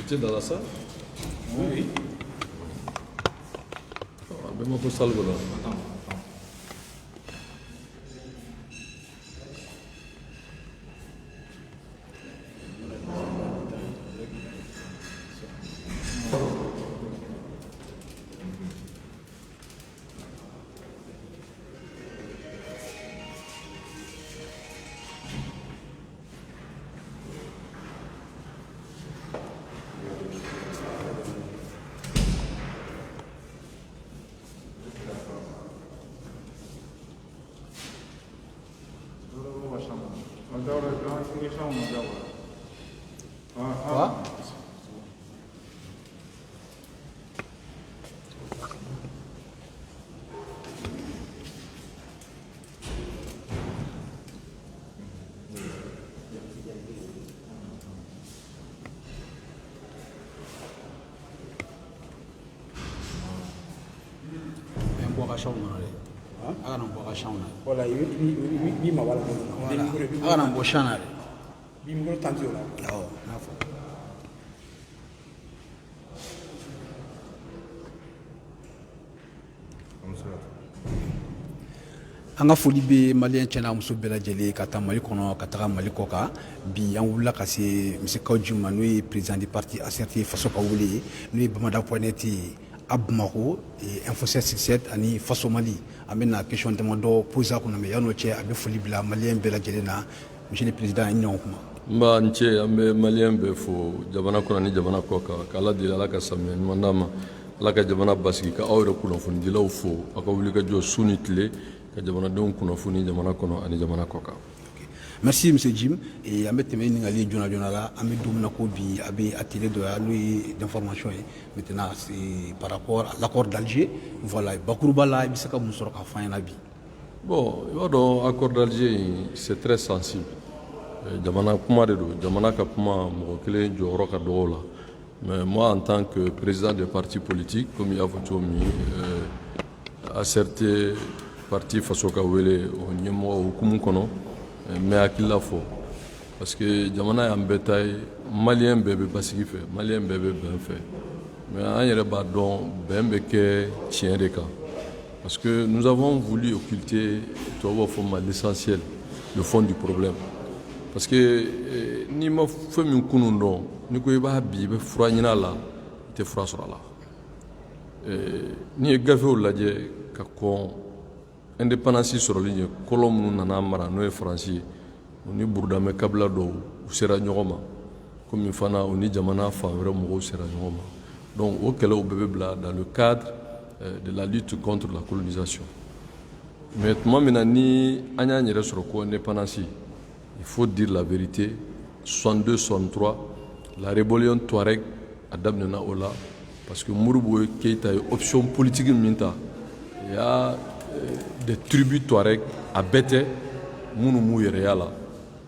étais dans la salle? Oui. Même un peu salle, voilà. Attends. Voilà, il m'a voilà. Agana mboshana. Bimgo tanti ola. Oh, nafo. An ka foli bɛ maliyɛn cɛna muso bɛɛ lajɛlen ka taa Mali kɔnɔ ka taga Mali kɔ kan bi an wulila ka se monsieur Kawuju ma n'o ye président du parti ACRT faso ka wele ye n'o ye Bamada.net ye a Bamako Info 767 ani faso Mali an bɛna question damadɔ poser a kɔnɔ mais yan'o cɛ a bɛ foli bila maliyɛn bɛɛ lajɛlen na monsieur le président i ɲɔgɔn kuma. N b'a n cɛ an bɛ maliyɛn bɛɛ fo jamana kɔnɔ ni jamana kɔ kan k'Ala deli Ala ka samiya ɲuman d'an ma Ala ka jamana basigi ka aw yɛrɛ kunnafonidilaw fo aw ka wulikajɔ su ni tile ka jamanadenw kunnafoni jamana kɔnɔ ani jamana kɔ kan. Merci monsieur Jim et an bɛ tɛmɛ ɲininkali joona joona la an bɛ don min na ko bi a bɛ atelier dɔ ya n'o ye d'information ye maintenant c'est par rapport à l'accord d'Alger voilà bakuruba la i bɛ se ka mun sɔrɔ k'a fɔ an ɲɛna bi. Bon i b'a dɔn accord d'Alger c'est très sensible jamana kuma de don jamana ka kuma mɔgɔ kelen jɔyɔrɔ ka dɔgɔ la mais moi en tant que président des partis politiques comme i y'a fɔ cogo min ACRT parti faso ka wele o ɲɛmɔgɔ hukumu kɔnɔ n bɛ hakilila fɔ parce que jamana y'an bɛɛ ta ye maliyɛn bɛɛ bɛ basigi fɛ maliyɛn bɛɛ bɛ bɛn fɛ mais an yɛrɛ b'a dɔn bɛn bɛ kɛ tiɲɛ de kan parce que nous avons voulu occulter tubabu b'a fɔ ma l'essentiel le fond du problème parce que n'i ma fɛn min kunun dɔn n'i ko i b'a bi i bɛ fura ɲini a la i tɛ fura sɔrɔ a la n'i ye gafew lajɛ ka kɔn indépendance sɔrɔli ye kɔlɔn minnu nana mara n'o ye faransi ye u ni burudamɛ kabila dɔw u sera ɲɔgɔn ma komi fana u ni jamana fan wɛrɛ mɔgɔw sera ɲɔgɔn ma donc o kɛlɛw bɛɛ bɛ bila dans le cadre de la lutte contre la colonisation mais tuma min na ni an y'an yɛrɛ sɔrɔ ko indépendance il faut dire la vérité 62-63 la rébellion Touareg a daminɛna o la parce que Modibo Keïta ye option politique min ta il y a des tribus Touareg à Bété,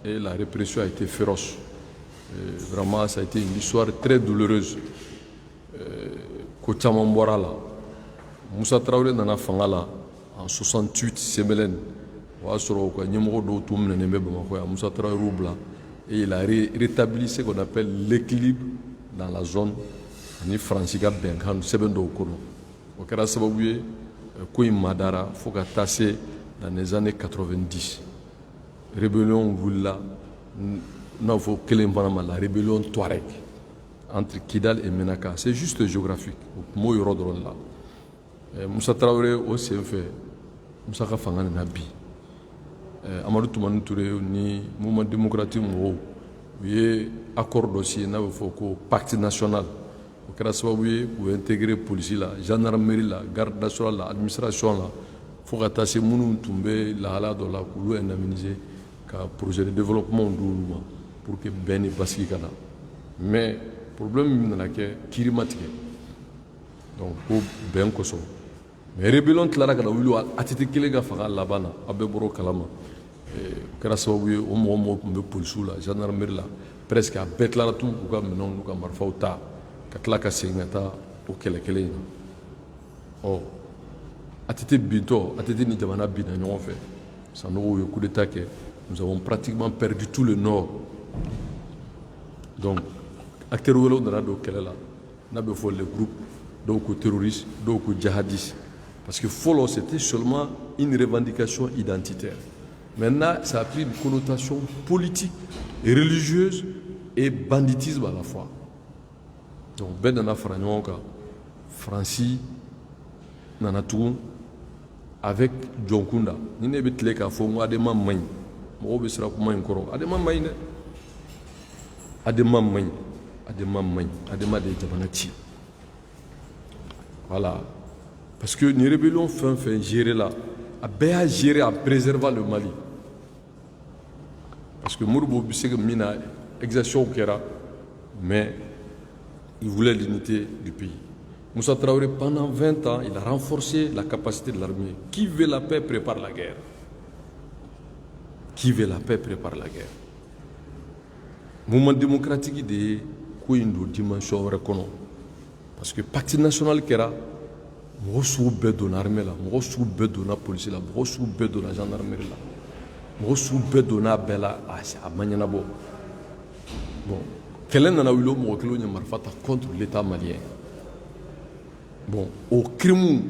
et la répression a été féroce. Et vraiment, ça a été une histoire très douloureuse. Kochaman Borala, Moussa Traoré nana fangala en 68 Semelen, Moussa Traoré Roubla, et il a rétabli ce qu'on appelle l'équilibre dans la zone. Ni Franciska Benkan, Sebendo Kono. Au Karasabaouye, Kouim Madara, faut qu'à tasser dans les années 90. Rébellion Voula, n'a faut que la rébellion Touareg entre Kidal et Menaka. C'est juste géographique. Moi, il y a Moussa Traoré au CFE, Moussa Kafangan Nabi. Amadou Toumani Touré, ni mouvement démocratique, il y a accord dossier, n'a faut pacte national. Au Karasabaouye, pour intégrer la police, la gendarmerie, la garde nationale, l'administration, il faut que ces gens tombent la hala de la couleur indemnisée, car projet de développement pour que ben et basque kana. Mais le problème est que climatique. Donc pour ben koso. Mais rébellion clara kana wulu atiti kelega faka labana abeboro kalama. Karasabaouye au moment où on police la gendarmerie la presque à betla tout ou comme non nous comme marfauta. Katlaka Singata au Kelekele. Oh, Atete Binto, Atete Nidamana Bina, nous avons fait. Sans nous, coup d'état que nous avons pratiquement perdu tout le nord. Donc, acteurs wɛrɛw nana don kɛlɛ la n'a bɛ fɔ les groupes dɔw ko terroristes dɔw ko djihadistes parce que fɔlɔ c'était seulement une revendication identitaire. Maintenant ça a pris une connotation politique et religieuse et banditisme à la fois. Donc bɛɛ nana fara ɲɔgɔn kan Faransi nana tugun avec jɔnkunda ni ne bɛ tile k'a fɔ n ko adama man ɲi mɔgɔw bɛ siran kuma in kɔrɔ adama man ɲi dɛ adama man ɲi adama man ɲi adama de ye jamana ci voilà parce que ni rébellion fɛn fɛn géré la a bɛɛ y'a géré en préservant le Mali parce que Modibo bɛ se ka min na exaction kɛra mais il voulait l'unité du pays. Moussa Traoré, pendant 20 ans, il a renforcé la capacité de l'armée. Qui veut la paix prépare la guerre. Qui veut la paix prépare la guerre. Le mouvement démocratique de une dimension reconnue. Parce que le pacte national qui era, mɔgɔ sugu bɛɛ donna armée la, mɔgɔ sugu bɛɛ donna police la, mɔgɔ sugu bɛɛ donna gendarmerie la, mɔgɔ sugu bɛɛ donna bɛɛ la a ma ɲɛnabɔ. Bon, kɛlɛ nana wuli o mɔgɔ kelenw ye marifa ta contre l'État malien. Bon, au crime,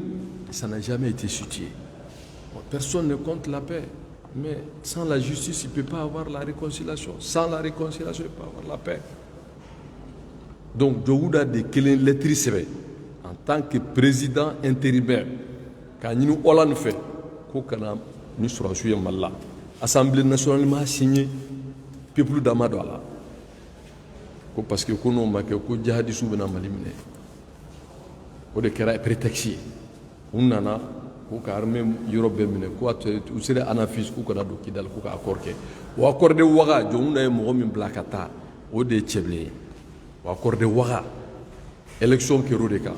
ça n'a jamais été situé. Bon, personne ne compte la paix. Mais sans la justice, il ne peut pas avoir la réconciliation. Sans la réconciliation, il ne peut pas avoir la paix. Donc, Djouda de Kelen Letrisebe, en tant que président intérimaire, quand nous Hollande fait, nous serons sur Malla. L'Assemblée nationale m'a signé, peuple d'Amadoala. Parce que nous avons dit que djihadistes sont malimés. O de kɛra prétexte u nana k'u ka armée yɔrɔ bɛɛ minɛ u sera Anafis k'u kana don Kidal k'u ka accord kɛ o accord de Ouaga jɔnw ye mɔgɔ min bila ka taa o de ye cɛbilen ye o accord de Ouaga élection kɛra o de kan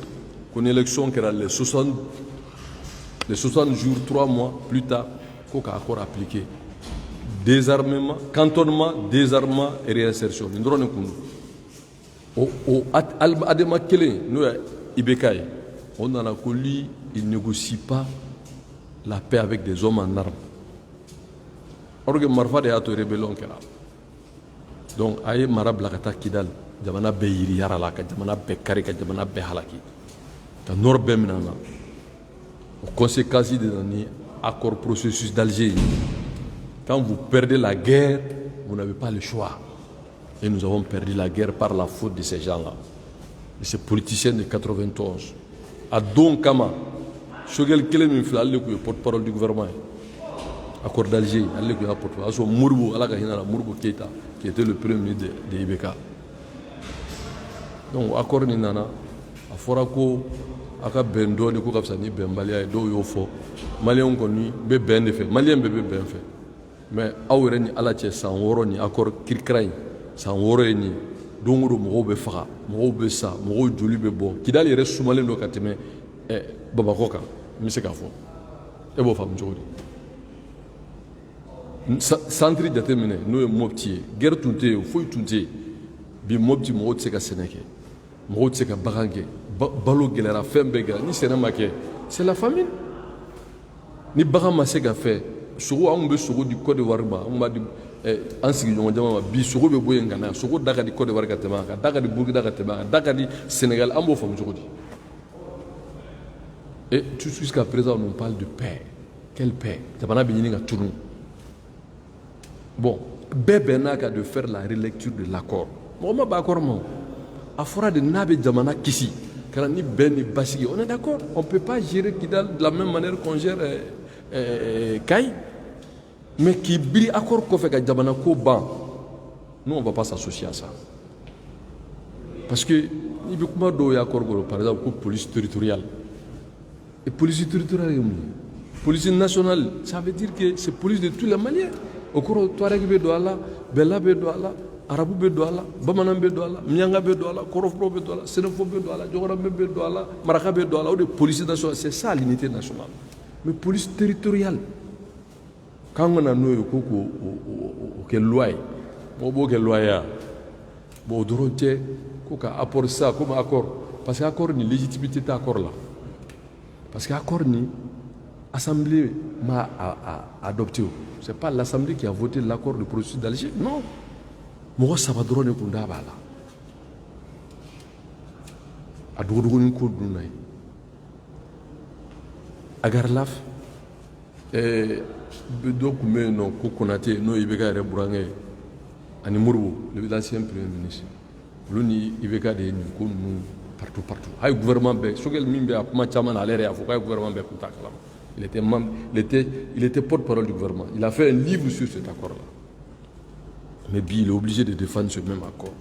ko ni élection kɛra les 60 jours 3 mois plus tard k'o ka accord appliqué désarmement cantonnement désarmement et réinsertion nin dɔrɔn de kun don o adama kelen n'o ye Ibekaï, on a connu, il ne négocie pas la paix avec des hommes en armes. Or que Marfa de Ato rébellion kera. Donc aye Marab Lakata Kidal, Jamana Beyiri Yaralaka, Jamana Bekari, Jamana Behalaki. Dans Nord Beminana. Aux conséquences de l'accord processus d'Alger. Quand vous perdez la guerre, vous n'avez pas le choix. Et nous avons perdu la guerre par la faute de ces gens-là. Et ces politiciens de 91. À Don Kama, Shogel Kelem Infla, le porte-parole du gouvernement. Accord d'Alger, le porte-parole. Mourbo, Mourbo Keita, qui était le premier ministre de Ibeka. Donc, accord Ninana, à Forako, Aka Bendo, de Koukapsani, Bembalia, et Do Yofo, Malien connu, Ben fait, Malien bébé Ben fait. Mais Aureni Alache, sans Woroni, accord Kirkrain, sans Woroni. Dongoro mɔgɔw bɛ faga mɔgɔw bɛ sa mɔgɔw joli bɛ bɔ Kidal yɛrɛ sumalen don ka tɛmɛ Bamakɔ kan n bɛ se k'a fɔ e b'o faamu cogo di centre jateminɛ n'o ye Mopti ye guerre tun tɛ yen foyi tun tɛ yen bi Mopti mɔgɔw tɛ se ka sɛnɛ kɛ mɔgɔw tɛ se ka bagan kɛ balo gɛlɛyara fɛn bɛɛ gɛlɛyara ni sɛnɛ ma kɛ c'est la famine ni bagan ma se ka fɛ sogo anw bɛ sogo di Côte d'Ivoire ma anw b'a di an sigiɲɔgɔn jama ma bi sogo bɛ bɔ yen ka na sogo da ka di Côte d'Ivoire ka tɛmɛ a kan da ka di Burkina ka tɛmɛ a kan da ka di Sénégal an b'o faamu cogo di et jusqu'à présent on parle de paix quelle paix jamana bɛ ɲini ka tunu bon bɛɛ bɛnna ka de faire la relecture de l'accord mɔgɔ ma b'a accord ma a fɔra de n'a bɛ jamana kisi ka na ni bɛn ni basigi on est d'accord on peut pas gérer Kidal de la même manière qu'on gère Kayes. Mais qui brille accord qu'on fait avec Jamana Koban, nous on ne va pas s'associer à ça. Parce que, il y a un accord, par exemple, pour la police territoriale. Et police territoriale, police nationale, ça veut dire que c'est police de tous les Maliens. Au cours de Touareg Bedouala, Bella Bedouala, Arabou Bedouala, Bamanan Bedouala, Mianga Bedouala, Korofro Bedouala, Sénéfo Bedouala, Djogoram Bedouala, Maraka Bedouala, ou de police nationale, c'est ça l'unité nationale. Mais police territoriale. Quand on a noué quelle loi, quelle loi, bon, Dorothée, qu'on apporte ça comme accord, parce que l'accord ni légitimité d'accord là, parce que l'accord ni assemblée m'a adopté, c'est pas l'assemblée qui a voté l'accord de processus d'Alger, non, moi ça va drôle pour d'abord là, a dogodogonin ko dunna ye Agarlaf dɔ tun bɛ yen nɔ ko Konate n'o IBK yɛrɛ burankɛ ye ani Modibo l'ancien premier ministre olu ni IBK de ye nin ko ninnu partout a ye gouvernement bɛɛ Sogɛl min bɛ a kuma caman na ale yɛrɛ y'a fɔ k'a ye gouvernement bɛɛ kun t'a kalama il était porte-parole du gouvernement il a fait un livre sur cet accord-là mais bi il est obligé de défendre ce même accord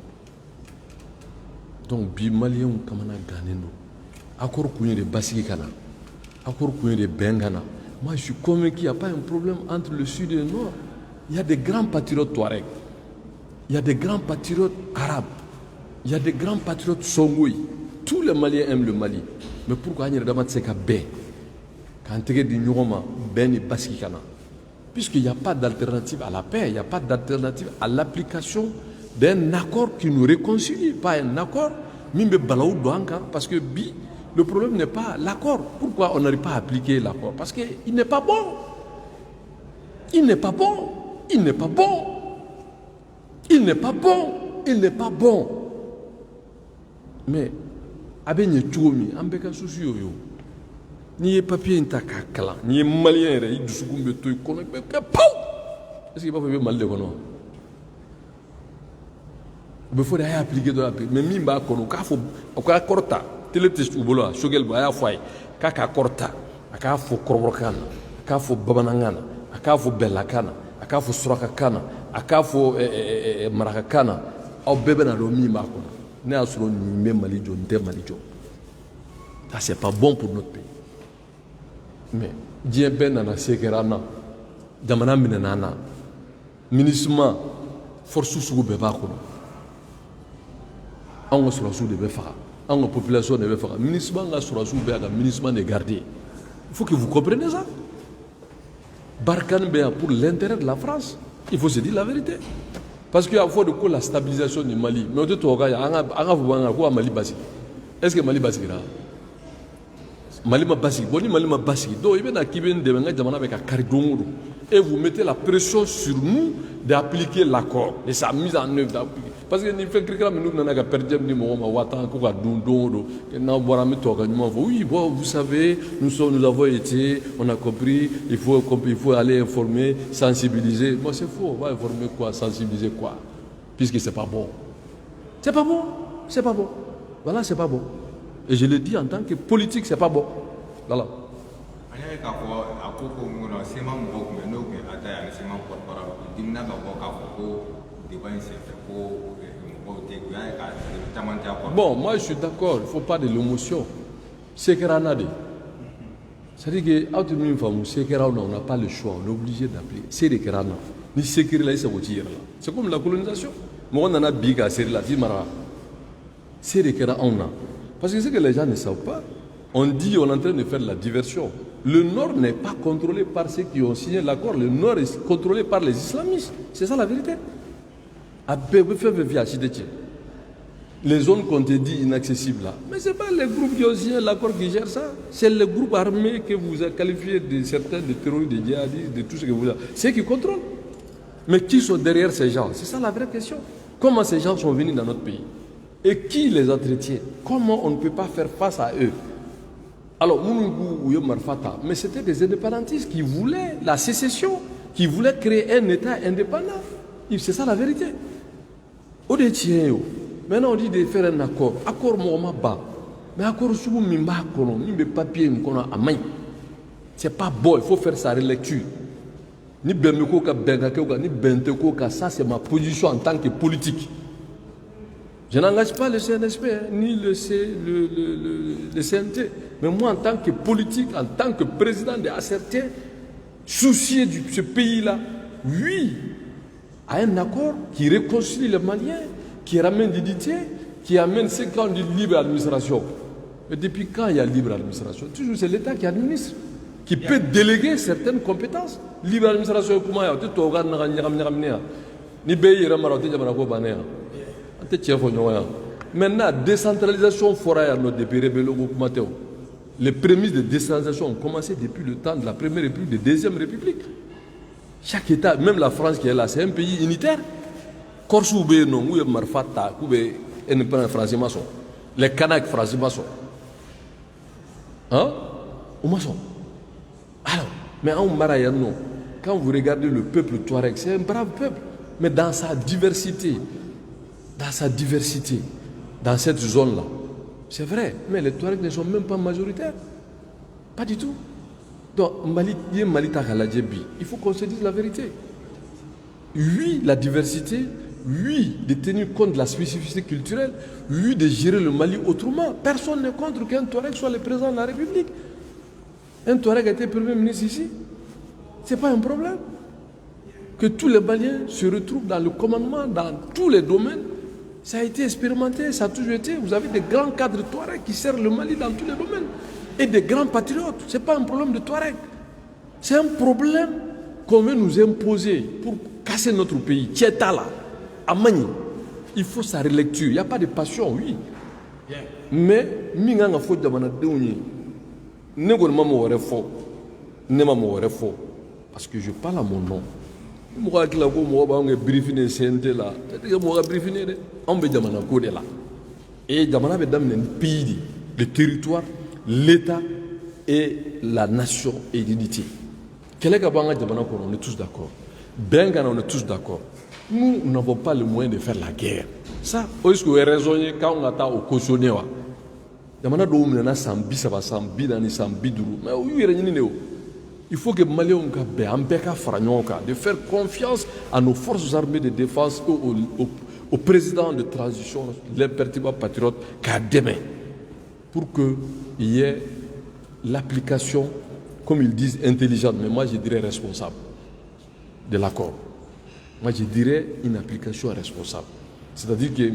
donc bi maliyɛnw kamana gannen don accord kun ye de basigi ka na accord kun ye de bɛn ka na. Moi, je suis convaincu qu'il n'y a pas un problème entre le sud et le nord. Il y a des grands patriotes touaregs. Il y a des grands patriotes arabes. Il y a des grands patriotes songoï. Tous les Maliens aiment le Mali. Mais pourquoi il y a des gens qui puisqu'il n'y a pas d'alternative à la paix, il n'y a pas d'alternative à l'application d'un accord qui nous réconcilie, pas un accord. Parce que le problème n'est pas l'accord. Pourquoi on n'arrive pas à appliquer l'accord? Parce qu'il n'est pas bon. Il n'est pas bon. Il n'est pas bon. Il n'est pas bon. Il n'est pas bon. Mais, abenye tchoumi, ambeka souci yo. Ni ye papier inta kakala, ni ye malien re, il dusukumbe to ikono, est-ce qu'il va faire mal de kono? Il faut appliquer de la paix. Mais mimba kono, kafo, ka korta. Télétest ou bolo Sogɛl ba ya foy k'a korta k'a fo korokana k'a fo bamanangana k'a fo bellakana k'a fo surakakana k'a fo marakakana aw bɛɛ bɛ na dɔn min b'a kɔnɔ ne y'a sɔrɔ nin bɛ Mali jɔ nin tɛ Mali jɔ ça c'est pas bon pour notre pays mais diɲɛ bɛɛ nana se kɛra an na jamana minɛna an na MINUSMA force sugu bɛɛ b'a kɔnɔ anw ka sɔrɔsiw de bɛ faga. La population ne veut pas. Le ministre de garder. Il faut que vous compreniez ça. Barkhane pour l'intérêt de la France. Il faut se dire la vérité. Parce qu'il y a la stabilisation du Mali. Mais Mali basique. Est-ce que Mali basique là? Mali basique. Bon, Mali basique. Donc il y a et vous mettez la pression sur nous d'appliquer l'accord et sa mise en œuvre. Parce que nous faisons quelque chose, nous avons perdu oui, bon, vous savez, nous avons été, on a compris, il faut aller informer, sensibiliser. Moi, c'est faux, on va informer quoi, sensibiliser quoi? Puisque c'est pas bon. C'est pas bon, c'est pas bon. Voilà, c'est pas bon. Et je le dis en tant que politique, c'est pas bon. Voilà. Bon, moi je suis d'accord, il ne faut pas de l'émotion. C'est que c'est-à-dire que on n'a pas le choix, on est obligé d'appeler. C'est des Kerana. C'est comme la colonisation. Moi on en a biga, c'est la Timara. C'est des Kerana. Parce que c'est que les gens ne savent pas. On dit on est en train de faire de la diversion. Le Nord n'est pas contrôlé par ceux qui ont signé l'accord. Le Nord est contrôlé par les islamistes. C'est ça la vérité. Les zones qu'on te dit inaccessibles là. Mais ce n'est pas les groupes qui ont signé l'accord qui gèrent ça. C'est les groupes armés que vous avez qualifiés de certains, de terroristes, de djihadistes, de tout ce que vous avez. C'est eux qui contrôlent. Mais qui sont derrière ces gens? C'est ça la vraie question. Comment ces gens sont venus dans notre pays? Et qui les entretient? Comment on ne peut pas faire face à eux? Alors, mais c'était des indépendantistes qui voulaient la sécession, qui voulaient créer un État indépendant. C'est ça la vérité. Maintenant, on dit de faire un accord. Accord, mais accord, c'est pas bon, il faut faire sa relecture. Ça, c'est ma position en tant que politique. Je n'engage pas le CNSP, ni le CNT. Mais moi, en tant que politique, en tant que président de ACRT, soucié de ce pays-là, oui, à un accord qui réconcilie les Maliens, qui ramène l'unité, qui amène 5 ans de libre administration. Mais depuis quand il y a libre administration? Toujours c'est l'État qui administre, qui peut déléguer certaines compétences. Libre administration, comment il y a? Maintenant, décentralisation fera les prémices de décentralisation ont commencé depuis le temps de la Première République, de la Deuxième République. Chaque État, même la France qui est là, c'est un pays unitaire. Corse ou non, ou Marfata, ou indépendant français maçon. Les Kanaks français maçons. Hein? Au maçon. Alors, mais en Marayano, quand vous regardez le peuple Touareg, c'est un brave peuple. Mais dans sa diversité, dans cette zone-là, c'est vrai, mais les Touaregs ne sont même pas majoritaires. Pas du tout. Donc, il faut qu'on se dise la vérité. Oui, la diversité, oui, de tenir compte de la spécificité culturelle, oui, de gérer le Mali autrement. Personne n'est contre qu'un Touareg soit le président de la République. Un Touareg a été premier ministre ici. Ce n'est pas un problème. Que tous les Maliens se retrouvent dans le commandement, dans tous les domaines. Ça a été expérimenté, ça a toujours été. Vous avez des grands cadres Touareg qui servent le Mali dans tous les domaines. Et des grands patriotes. Ce n'est pas un problème de Touareg. C'est un problème qu'on veut nous imposer pour casser notre pays. Tieta là, à Mani. Il faut sa relecture. Il n'y a pas de passion, oui. Mais, Minganga faut demander ne parce que je parle à mon nom. Et le territoire, l'État et la nation et l'unité. On est tous d'accord. On est tous d'accord. Nous n'avons pas le moyen de faire la guerre. Ça, est-ce que vous avez raisonné quand on a au cautionné? Il faut que les Maliens de faire confiance à nos forces armées de défense, au président de transition, l'imperturbable patriote, qu'à demain, pour qu'il y ait l'application, comme ils disent, intelligente, mais moi je dirais responsable de l'accord. Moi je dirais une application responsable. C'est-à-dire que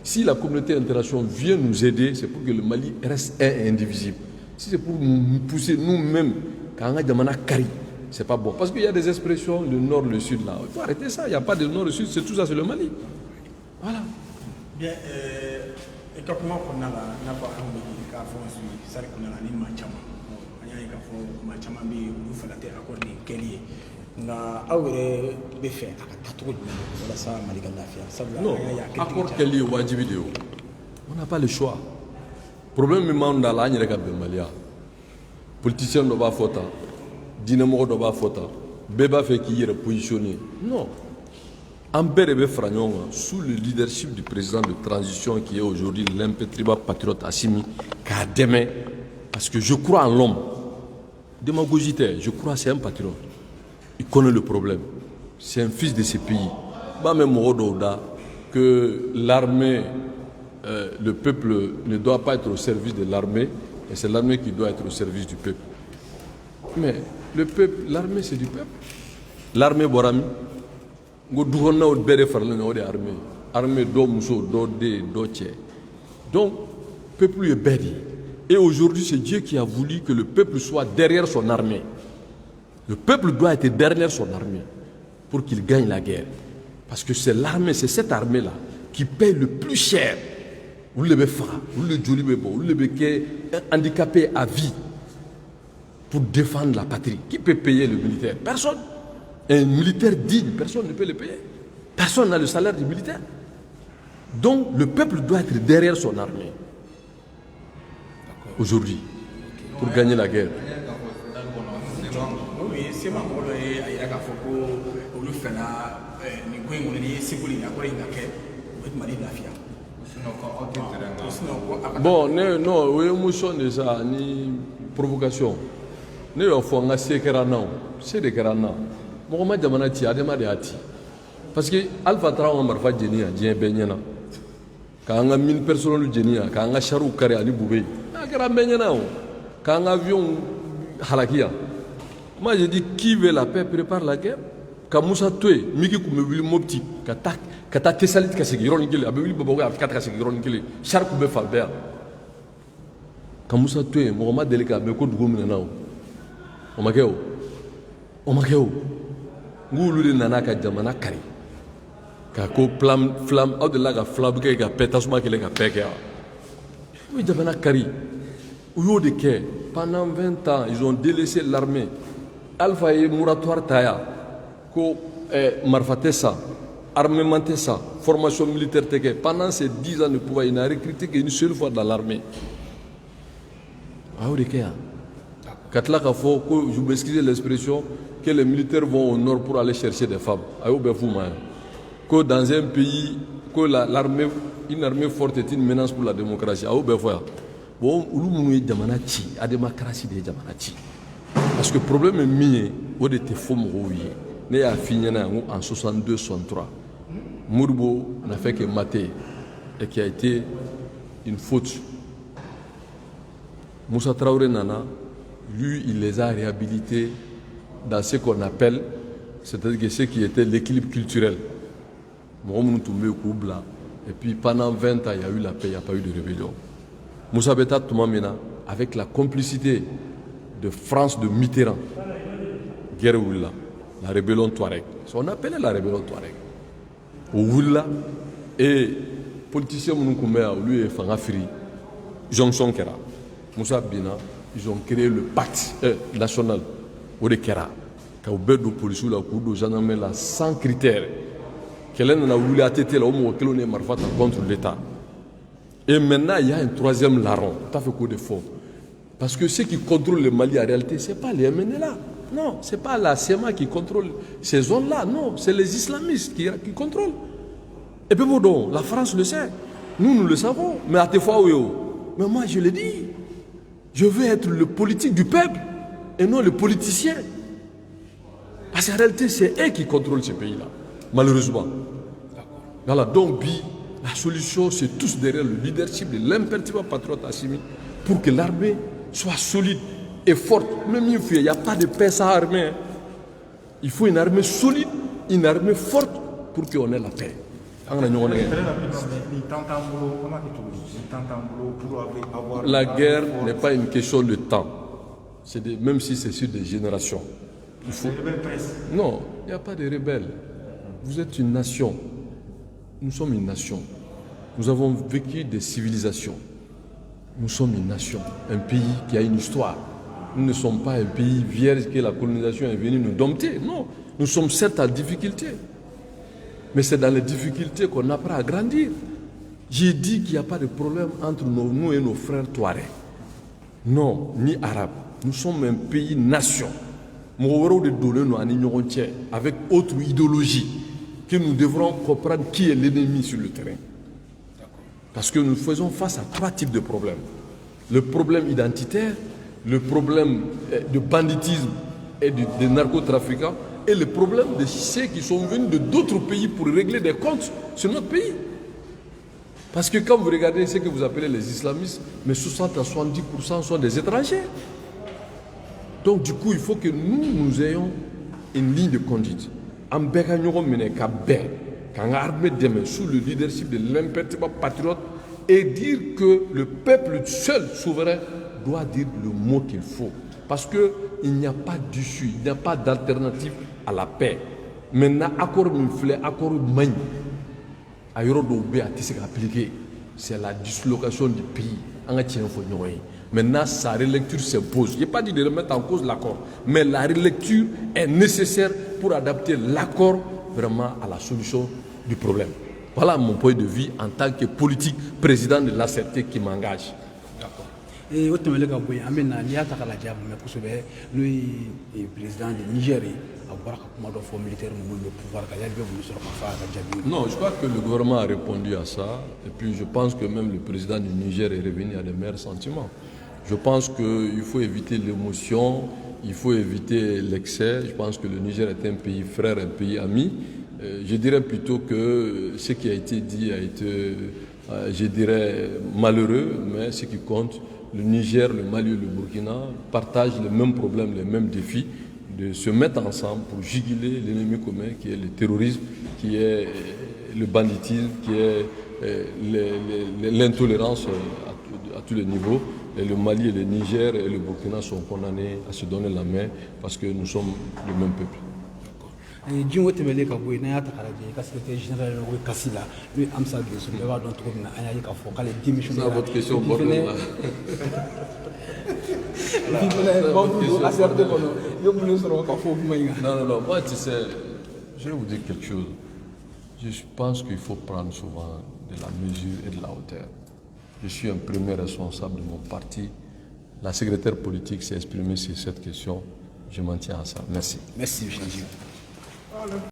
si la communauté internationale vient nous aider, c'est pour que le Mali reste indivisible. Si c'est pour nous pousser nous-mêmes, c'est pas bon. Parce qu'il y a des expressions, le nord, le sud, là. Il faut arrêter ça. Il n'y a pas de nord, le sud, c'est tout ça, c'est le Mali. Voilà. Bien, et comment on a la na awre be fait akatato wala sa malika lafia sabla accord quel est wajibi de on n'a pas le choix problème mi dans la nyere ka be malia politicien do ba fota dynamo do ba fota be ba fait qui yere positionner non ambere be franyonga sous le leadership du président de transition qui est aujourd'hui l'impétrable patriote Assimi Kademe parce que je crois en l'homme démagogité je crois c'est un patriote. Il connaît le problème. C'est un fils de ce pays. Que l'armée, le peuple ne doit pas être au service de l'armée, et c'est l'armée qui doit être au service du peuple. Mais le peuple, l'armée c'est du peuple. L'armée Borami, armée d'Omuso, d'Ode, d'Oche. Donc, le peuple est béni. Et aujourd'hui, c'est Dieu qui a voulu que le peuple soit derrière son armée. Le peuple doit être derrière son armée pour qu'il gagne la guerre. Parce que c'est l'armée, c'est cette armée-là qui paye le plus cher. Vous le handicapé à vie pour défendre la patrie. Qui peut payer le militaire? Personne. Un militaire digne, personne ne peut le payer. Personne n'a le salaire du militaire. Donc le peuple doit être derrière son armée. Aujourd'hui, pour gagner la guerre. C'est ma molo et ayaka foko au le fela ni gwen ngoni sikuli na kore ngake with mali lafia bon non oui émotion de ça ni provocation ne yo fo nga sekera non c'est de kerana mo ma jamana ti adema de ati parce que alpha trawa marfa jenia dien benyana ka nga 1000 personnes lu jenia ka nga charu kare ani boubé akara benyana o ka nga avion halakia. Moi je dis qui veut la paix prépare la guerre. Quand Moussa Toué, Miki Koumebili Mopti, Kata Tessalit Kaseki, Ronikele, Abeli Boboga, Kata Kaseki, Ronikele, Charkoube Falbert. Quand Moussa Toué, Mohamed Delika, Beko Dougoumena, Omakeo, Goulou de Nanaka Jamana Kari, Kako flamme, au-delà de la flamme, qui a pété, qui a pété. Oui, Jamana Kari, Ouyo de Ké, pendant 20 ans, ils ont délaissé l'armée. Alpha et moratoire Taya, ko marfatessa, armementer ça, formation militaire. Pendant ces 10 ans de pouvoir, il n'a recruté qu'une seule fois dans l'armée. Je m'excuse l'expression que les militaires vont au nord pour aller chercher des femmes. Que dans un pays, que l'armée, une armée forte est une menace pour la démocratie. Parce que le problème est mis, il a fini en 62-63. Mourbo n'a fait que mater et qui a été une faute. Moussa Traoré Nana, lui, il les a réhabilités dans ce qu'on appelle, c'est-à-dire ce qui était l'équilibre culturel. Et puis pendant 20 ans, il y a eu la paix, il n'y a pas eu de rébellion. Moussa Beta Toumamena, avec la complicité de France de Mitterrand, guerre Oula, la rébellion Touareg. On appelait la rébellion Touareg. Oula et politiciens Mounoukouméa, lui et Fangafri, Jonction Kera, Moussa Bina, ils ont créé le pacte national au de Kera. Quand vous avez des policiers, des gendarmes, sans critères, qu'elle n'a voulu attêter là, on est marfata contre l'État. Et maintenant, il y a un troisième larron, tout à fait coup de fond. Parce que ceux qui contrôlent le Mali en réalité, ce n'est pas les MNLA. Non, ce n'est pas la CMA qui contrôle ces zones-là. Non, c'est les islamistes qui contrôlent. Et puis bon, la France le sait. Nous le savons. Mais à tes fois, mais moi, je le dis. Je veux être le politique du peuple et non le politicien. Parce qu'en réalité, c'est eux qui contrôlent ce pays-là. Malheureusement. Voilà, donc, la solution, c'est tous derrière le leadership de l'impératif patriote Assimi pour que l'armée soit solide et forte. Même il n'y a pas de paix sans armée. Il faut une armée solide, une armée forte pour qu'on ait la paix. La guerre n'est pas une question de temps. Même si c'est sur des générations. Non, il n'y a pas de rebelles. Vous êtes une nation. Nous sommes une nation. Nous avons vécu des civilisations. Nous sommes une nation, un pays qui a une histoire. Nous ne sommes pas un pays vierge que la colonisation est venue nous dompter. Non, nous sommes certes en difficulté. Mais c'est dans les difficultés qu'on apprend à grandir. J'ai dit qu'il n'y a pas de problème entre nous et nos frères Touaregs. Non, ni arabes. Nous sommes un pays nation. Avec autre idéologie que nous devrons comprendre qui est l'ennemi sur le terrain. Parce que nous faisons face à 3 types de problèmes. Le problème identitaire, le problème de banditisme et des narcotrafiquants, et le problème de ceux qui sont venus de d'autres pays pour régler des comptes sur notre pays. Parce que quand vous regardez ce que vous appelez les islamistes, mais 60 à 70% sont des étrangers. Donc du coup, il faut que nous ayons une ligne de conduite. Quand l'armée demain sous le leadership de l'impératif patriote et dire que le peuple seul souverain doit dire le mot qu'il faut. Parce qu'il n'y a pas d'issue, il n'y a pas d'alternative à la paix. Maintenant, accord Muflé, accord Magne, c'est la dislocation du pays. Maintenant, sa relecture s'impose. Je n'ai pas dit de remettre en cause l'accord, mais la relecture est nécessaire pour adapter l'accord vraiment à la solution du problème. Voilà mon point de vue en tant que politique président de l'ACT qui m'engage. D'accord. Et au terme de l'Aboui, Amena, il y a la diable, mais pour sauver, lui, président de Nigeria, avoir un militaire, le pouvoir, non, je crois que le gouvernement a répondu à ça. Et puis je pense que même le président du Niger est revenu à des meilleurs sentiments. Je pense qu'il faut éviter l'émotion, il faut éviter l'excès. Je pense que le Niger est un pays frère, un pays ami. Je dirais plutôt que ce qui a été dit a été, je dirais, malheureux, mais ce qui compte, le Niger, le Mali et le Burkina partagent les mêmes problèmes, les mêmes défis, de se mettre ensemble pour juguler l'ennemi commun qui est le terrorisme, qui est le banditisme, qui est l'intolérance à tous les niveaux. Et le Mali, et le Niger et le Burkina sont condamnés à se donner la main parce que nous sommes le même peuple. C'est votre question, bordel. Non, moi tu sais, je vais vous dire quelque chose. Je pense qu'il faut prendre souvent de la mesure et de la hauteur. Je suis un premier responsable de mon parti. La secrétaire politique s'est exprimée sur cette question. Je m'en tiens à ça. Merci. Merci, M.